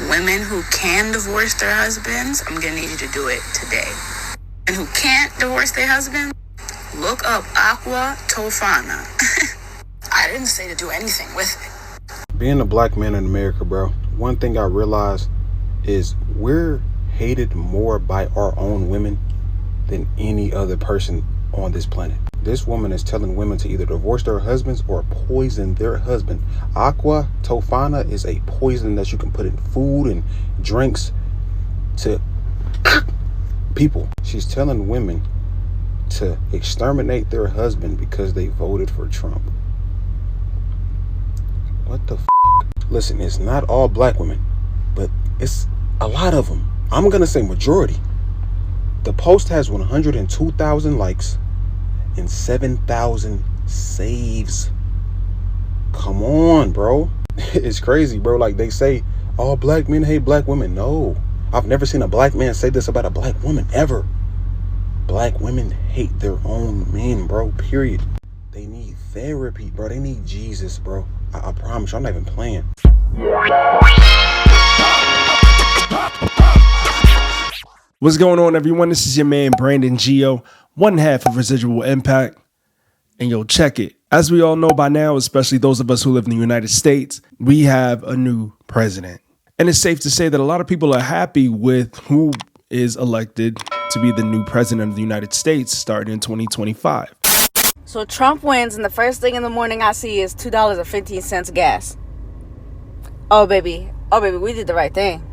women who can divorce their husbands, I'm gonna need you to do it today. And who can't divorce their husband, look up Aqua Tofana. I didn't say to do anything with it. Being a black man in America, bro, one thing I realized is we're hated more by our own women than any other person on this planet. This woman is telling women to either divorce their husbands or poison their husband. Aqua Tofana is a poison that you can put in food and drinks to people. She's telling women to exterminate their husband because they voted for Trump. What the f***? Listen, it's not all black women, but it's a lot of them. I'm gonna say majority. The post has 102,000 likes and 7,000 saves. Come on, bro. It's crazy, bro. Like they say, all black men hate black women. No, I've never seen a black man say this about a black woman ever. Black women hate their own men, bro, period. They need therapy, bro. They need Jesus, bro. I promise you, I'm not even playing. What's going on, everyone? This is your man, Brandon Geo, one half of Residual Impact. And yo, check it. As we all know by now, especially those of us who live in the United States, we have a new president. And it's safe to say that a lot of people are happy with who is elected to be the new president of the United States starting in 2025. So Trump wins, and the first thing in the morning I see is $2.15 gas. Oh, baby, we did the right thing.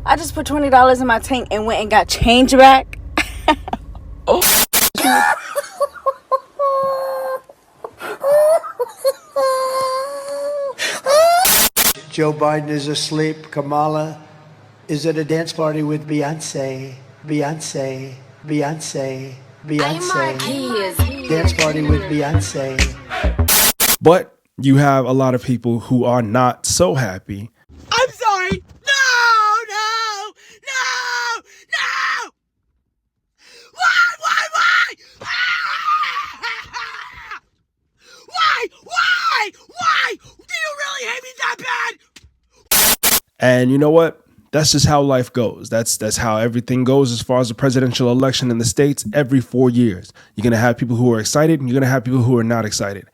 I just put $20 in my tank and went and got change back. Oh. Joe Biden is asleep. Kamala is at a dance party with Beyonce. Dance party with Beyonce. But you have a lot of people who are not so happy. I'm sorry. No. Why? Do you really hate me that bad? And you know what? That's just how life goes. That's how everything goes as far as the presidential election in the States every 4 years. You're going to have people who are excited and you're going to have people who are not excited.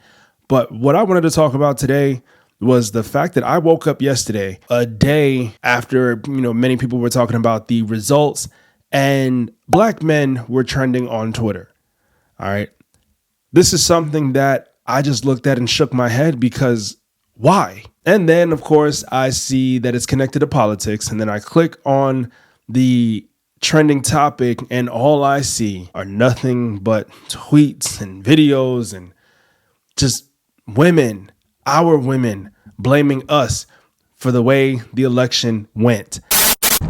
But what I wanted to talk about today was the fact that I woke up yesterday, a day after, many people were talking about the results, and black men were trending on Twitter. All right. This is something that I just looked at and shook my head because why? And then, of course, I see that it's connected to politics. And then I click on the trending topic and all I see are nothing but tweets and videos and just women, our women, blaming us for the way the election went.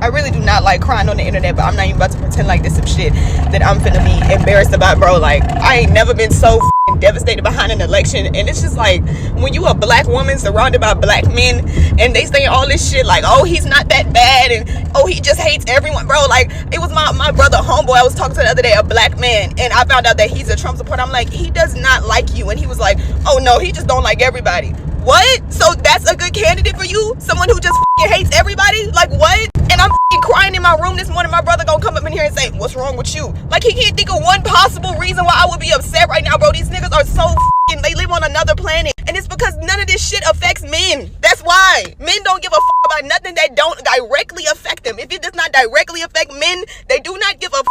I really do not like crying on the internet, but I'm not even about to pretend like this some shit that I'm finna be embarrassed about, bro. Like, I ain't never been so devastated behind an election. And it's just like, when you a black woman surrounded by black men and they say all this shit like, oh, he's not that bad and oh, he just hates everyone, bro. Like, it was my brother homeboy I was talking to the other day, a black man, and I found out that he's a Trump supporter. I'm like, he does not like you. And he was like, oh no, he just don't like everybody. What? So that's a good candidate for you? Someone who just hates everybody? Like, what? And I'm crying in my room this morning. My brother gonna come up in here and say, what's wrong with you? Like, he can't think of one possible reason why I would be upset right now, bro. These niggas are so they live on another planet. And it's because none of this shit affects men. That's why. Men don't give a about nothing that don't directly affect them. If it does not directly affect men, they do not give a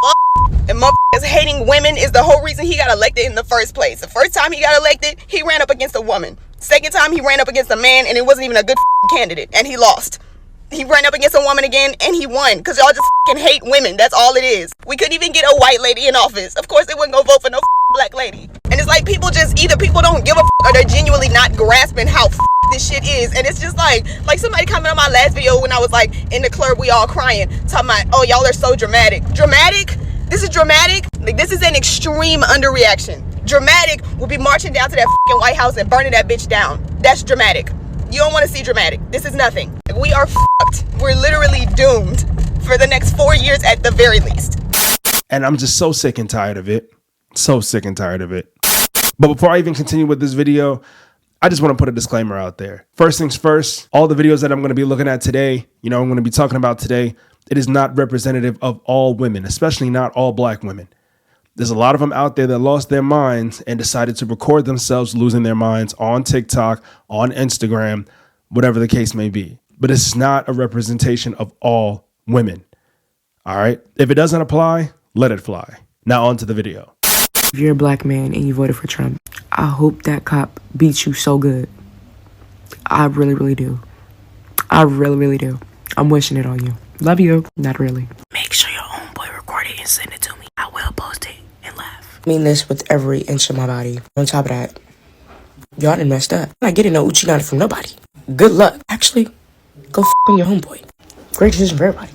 And motherfuckers hating women is the whole reason he got elected in the first place. The first time he got elected, he ran up against a woman. Second time, he ran up against a man, and it wasn't even a good candidate, and he lost. He ran up against a woman again, and he won, because y'all just hate women. That's all it is. We couldn't even get a white lady in office. Of course, they wouldn't go vote for no black lady. And it's like people just, either people don't give a or they're genuinely not grasping how this shit is. And it's just like somebody commented on my last video when I was like, in the club, we all crying, talking about, oh, y'all are so dramatic. Dramatic? This is dramatic? Like, this is an extreme underreaction. Dramatic will be marching down to that White House and burning that bitch down. That's dramatic. You don't want to see dramatic. This is nothing. Like, we are fucked. We're literally doomed for the next 4 years at the very least. And I'm just so sick and tired of it. So sick and tired of it. But before I even continue with this video, I just want to put a disclaimer out there. First things first, all the videos that I'm going to be looking at today, I'm going to be talking about today, it is not representative of all women, especially not all black women. There's a lot of them out there that lost their minds and decided to record themselves losing their minds on TikTok, on Instagram, whatever the case may be. But it's not a representation of all women. All right. If it doesn't apply, let it fly. Now on to the video. If you're a black man and you voted for Trump, I hope that cop beats you so good. I really, really do. I really, really do. I'm wishing it on you. Love you. Not really. Make sure your homeboy record it and send it to me. I will post it and laugh. I mean this with every inch of my body. On top of that, y'all done messed up. I'm not getting no Uchi from nobody. Good luck. Actually, go on your homeboy. Great decision for everybody.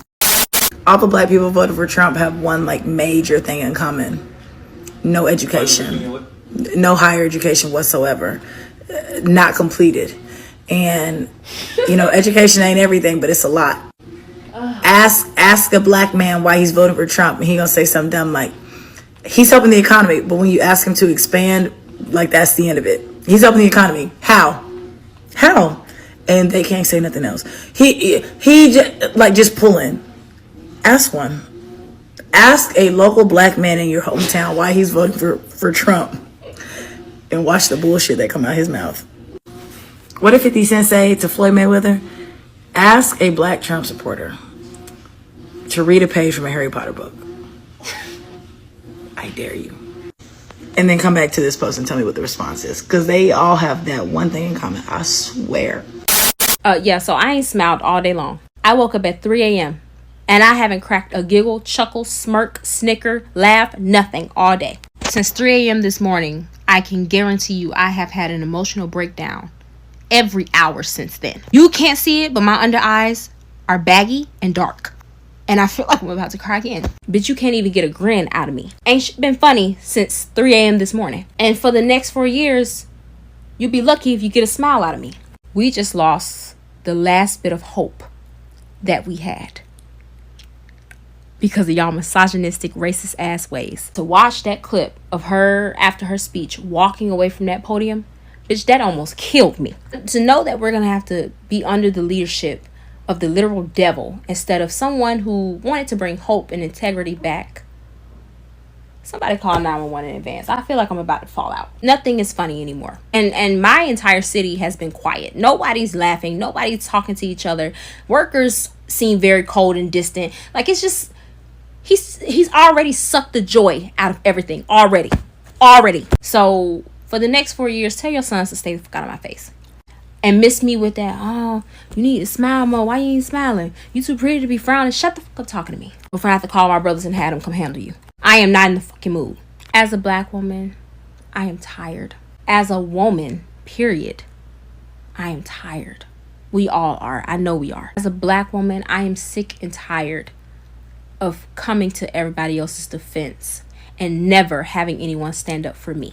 All the black people voted for Trump have one major thing in common. No education. No higher education whatsoever. Not completed. And, education ain't everything, but it's a lot. Ask a black man why he's voting for Trump, and he gonna say something dumb like, he's helping the economy, but when you ask him to expand, that's the end of it. He's helping the economy. How? And they can't say nothing else. He just pulling. Ask one. Ask a local black man in your hometown why he's voting for Trump, and watch the bullshit that come out his mouth. What did 50 Cent say to Floyd Mayweather? Ask a black Trump supporter to read a page from a Harry Potter book. I dare you. And then come back to this post and tell me what the response is, because they all have that one thing in common. I swear. So I ain't smiled all day long. I woke up at 3 a.m. and I haven't cracked a giggle, chuckle, smirk, snicker, laugh, nothing all day. Since 3 a.m. this morning, I can guarantee you I have had an emotional breakdown every hour since then. You can't see it, but my under eyes are baggy and dark. And I feel like I'm about to cry again. But you can't even get a grin out of me. Ain't been funny since 3 a.m. this morning. And for the next 4 years, you'll be lucky if you get a smile out of me. We just lost the last bit of hope that we had because of y'all misogynistic, racist ass ways. To watch that clip of her after her speech walking away from that podium, bitch, that almost killed me. To know that we're gonna have to be under the leadership of the literal devil instead of someone who wanted to bring hope and integrity back. Somebody call 911 in advance. I feel like I'm about to fall out. Nothing is funny anymore. And my entire city has been quiet. Nobody's laughing. Nobody's talking to each other. Workers seem very cold and distant. It's just, he's already sucked the joy out of everything. Already. So for the next 4 years, tell your sons to stay the fuck out of my face. And miss me with that, oh, you need to smile more. Why you ain't smiling? You too pretty to be frowning. Shut the fuck up talking to me before I have to call my brothers and have them come handle you. I am not in the fucking mood. As a black woman, I am tired. As a woman, period, I am tired. We all are. I know we are. As a black woman, I am sick and tired of coming to everybody else's defense and never having anyone stand up for me.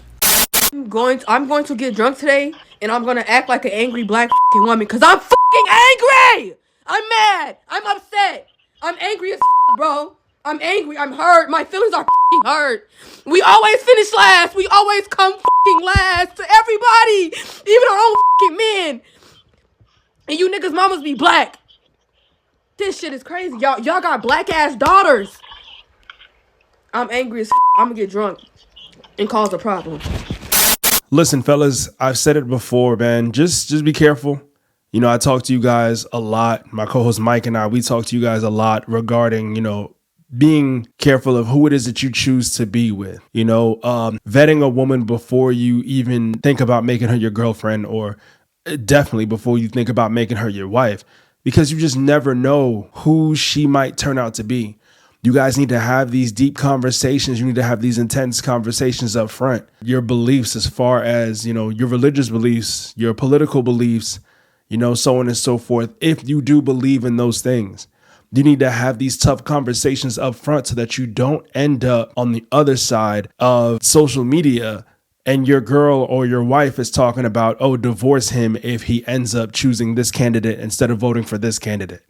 I'm going to get drunk today, and I'm going to act like an angry black woman, because I'm fucking angry! I'm mad! I'm upset! I'm angry as bro. I'm angry. I'm hurt. My feelings are hurt. We always finish last. We always come last to everybody, even our own men. And you niggas mamas be black. This shit is crazy. Y'all got black ass daughters. I'm angry as I'm gonna get drunk and cause a problem. Listen, fellas, I've said it before, man. Just be careful. I talk to you guys a lot. My co-host Mike and I, we talk to you guys a lot regarding, being careful of who it is that you choose to be with, vetting a woman before you even think about making her your girlfriend, or definitely before you think about making her your wife, because you just never know who she might turn out to be. You guys need to have these deep conversations. You need to have these intense conversations up front. Your beliefs as far as, your religious beliefs, your political beliefs, so on and so forth. If you do believe in those things, you need to have these tough conversations up front so that you don't end up on the other side of social media and your girl or your wife is talking about, oh, divorce him if he ends up choosing this candidate instead of voting for this candidate.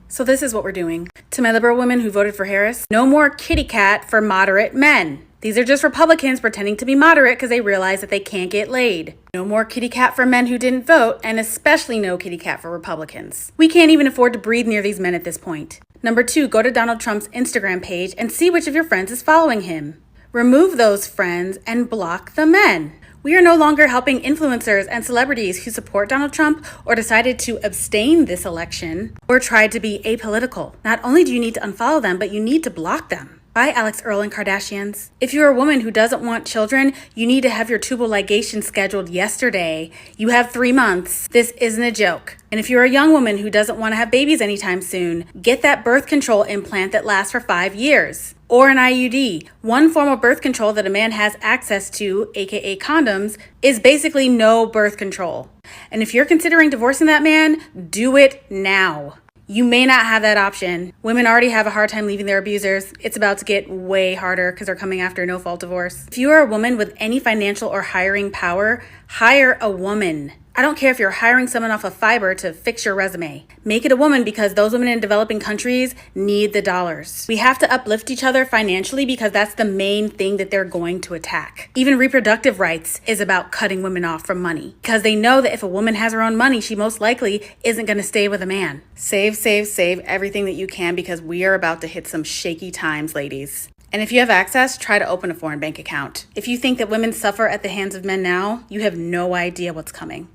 So this is what we're doing. To my liberal women who voted for Harris, no more kitty cat for moderate men. These are just Republicans pretending to be moderate because they realize that they can't get laid. No more kitty cat for men who didn't vote, and especially no kitty cat for Republicans. We can't even afford to breathe near these men at this point. Number 2, go to Donald Trump's Instagram page and see which of your friends is following him. Remove those friends and block the men. We are no longer helping influencers and celebrities who support Donald Trump or decided to abstain this election or tried to be apolitical. Not only do you need to unfollow them, but you need to block them. Bye, Alex Earl and Kardashians. If you're a woman who doesn't want children, you need to have your tubal ligation scheduled yesterday. You have 3 months. This isn't a joke. And if you're a young woman who doesn't want to have babies anytime soon, get that birth control implant that lasts for 5 years. Or an IUD. One form of birth control that a man has access to, aka condoms, is basically no birth control. And if you're considering divorcing that man, do it now. You may not have that option. Women already have a hard time leaving their abusers. It's about to get way harder because they're coming after a no-fault divorce. If you are a woman with any financial or hiring power, hire a woman. I don't care if you're hiring someone off of Fiverr to fix your resume. Make it a woman because those women in developing countries need the dollars. We have to uplift each other financially because that's the main thing that they're going to attack. Even reproductive rights is about cutting women off from money because they know that if a woman has her own money, she most likely isn't going to stay with a man. Save, save, save everything that you can because we are about to hit some shaky times, ladies. And if you have access, try to open a foreign bank account. If you think that women suffer at the hands of men now, you have no idea what's coming.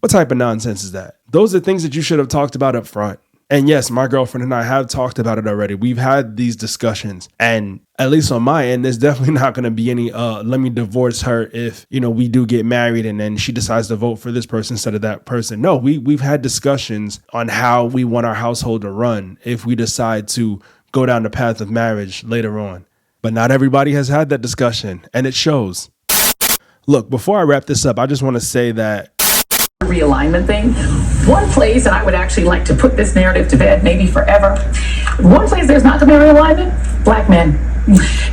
What type of nonsense is that? Those are things that you should have talked about up front. And yes, my girlfriend and I have talked about it already. We've had these discussions. And at least on my end, there's definitely not going to be any, let me divorce her if, we do get married and then she decides to vote for this person instead of that person. No, we've had discussions on how we want our household to run if we decide to go down the path of marriage later on. But not everybody has had that discussion, and it shows. Look, before I wrap this up, I just want to say that realignment thing. One place, and I would actually like to put this narrative to bed, maybe forever. One place there's not going to be realignment, black men.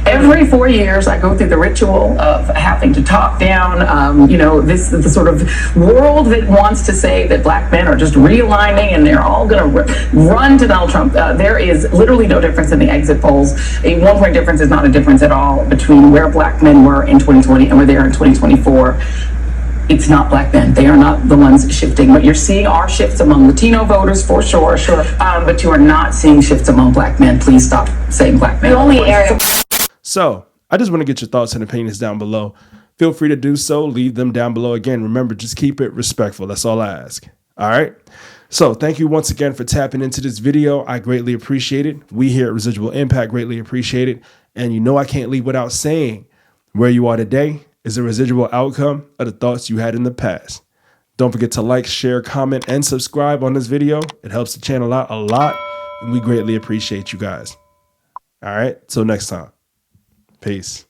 Every 4 years, I go through the ritual of having to talk down, the sort of world that wants to say that black men are just realigning and they're all going to run to Donald Trump. There is literally no difference in the exit polls. A 1 point difference is not a difference at all between where black men were in 2020 and where they are in 2024. It's not black men. They are not the ones shifting. What you're seeing are shifts among Latino voters, for sure. But you are not seeing shifts among black men. Please stop saying black men. The only area. So I just want to get your thoughts and opinions down below. Feel free to do so. Leave them down below. Again, remember, just keep it respectful. That's all I ask. All right. So thank you once again for tapping into this video. I greatly appreciate it. We here at Residual Impact greatly appreciate it. And I can't leave without saying where you are today is a residual outcome of the thoughts you had in the past. Don't forget to like, share, comment, and subscribe on this video. It helps the channel out a lot, and we greatly appreciate you guys. All right, till next time. Peace.